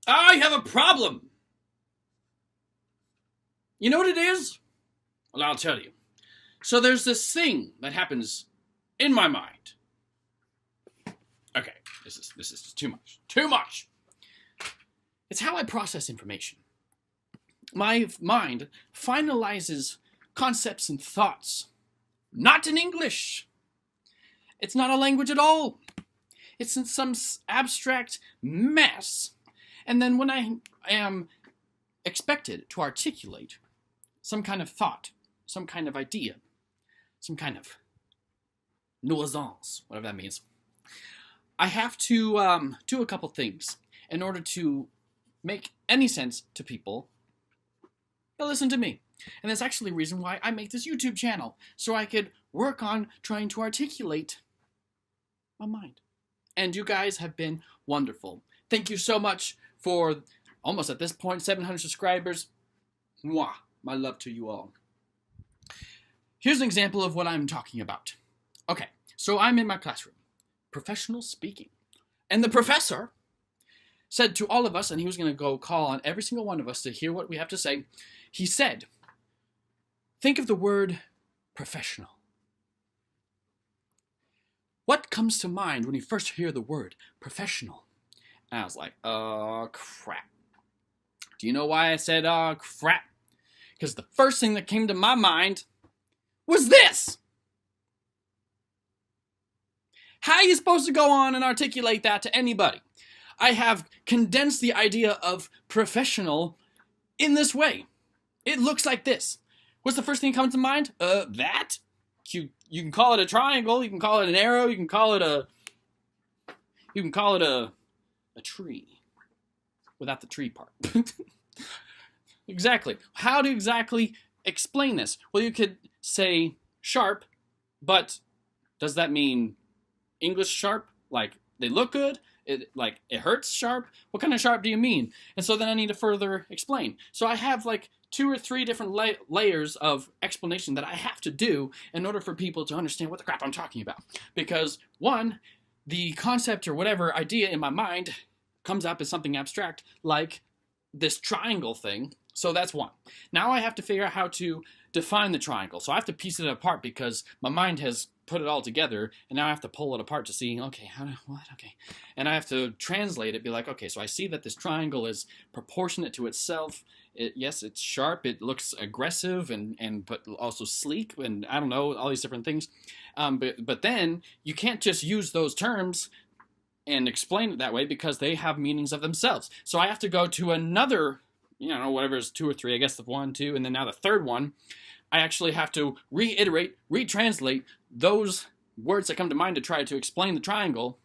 I have a problem. You know what it is? Well, I'll tell you. So there's this thing that happens in my mind. Okay, this is too much. Too much. It's how I process information. My mind finalizes concepts and thoughts. Not in English. It's not a language at all. It's in some abstract mess. And then when I am expected to articulate some kind of thought, some kind of idea, some kind of nuisance, whatever that means, I have to do a couple things in order to make any sense to people that listen to me. And that's actually the reason why I make this YouTube channel, so I could work on trying to articulate my mind. And you guys have been wonderful. Thank you so much for almost at this point 700 subscribers. Mwah. My love to you all. Here's an example of what I'm talking about. Okay, so I'm in my classroom, professional speaking, and the professor said to all of us, and he was going to go call on every single one of us to hear what we have to say. He said, think of the word professional. What comes to mind when you first hear the word professional? And I was like, crap. Do you know why I said, crap? Because the first thing that came to my mind was this. How are you supposed to go on and articulate that to anybody? I have condensed the idea of professional in this way. It looks like this. What's the first thing that comes to mind? That? You can call it a triangle, you can call it an arrow, you can call it a tree. Without the tree part. Exactly. How to exactly explain this? Well, you could say sharp, but does that mean English sharp? Like, they look good? It hurts sharp? What kind of sharp do you mean? And so then I need to further explain. So I have like 2 or 3 different layers of explanation that I have to do in order for people to understand what the crap I'm talking about. Because one, the concept or whatever idea in my mind comes up as something abstract, like this triangle thing. So that's one. Now I have to figure out how to define the triangle. So I have to piece it apart because my mind has put it all together, and now I have to pull it apart to see, okay, okay. And I have to translate it, be like, okay, so I see that this triangle is proportionate to itself. Yes, it's sharp, it looks aggressive, but also sleek, and I don't know, all these different things. But then you can't just use those terms and explain it that way because they have meanings of themselves. So I have to go to another, whatever is 2 or 3, I guess the 1, 2, and then now the third one. I actually have to reiterate, retranslate those words that come to mind to try to explain the triangle.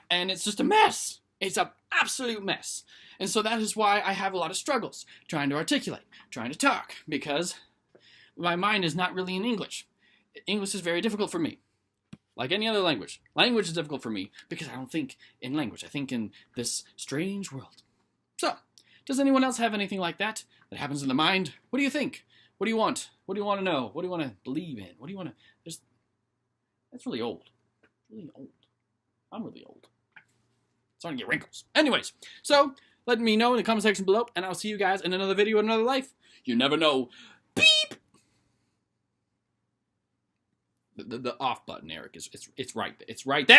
And it's just a mess. It's an absolute mess. And so that is why I have a lot of struggles trying to articulate, trying to talk, because my mind is not really in English. English is very difficult for me. Like any other language. Language is difficult for me because I don't think in language. I think in this strange world. So, does anyone else have anything like that happens in the mind? What do you think? What do you want? What do you want to know? What do you want to believe in? What do you want to... That's really old. Really old. I'm really old. Starting to get wrinkles. Anyways, so let me know in the comment section below, and I'll see you guys in another video in another life. You never know. Beep! The off button, Eric, it's right there. It's right there.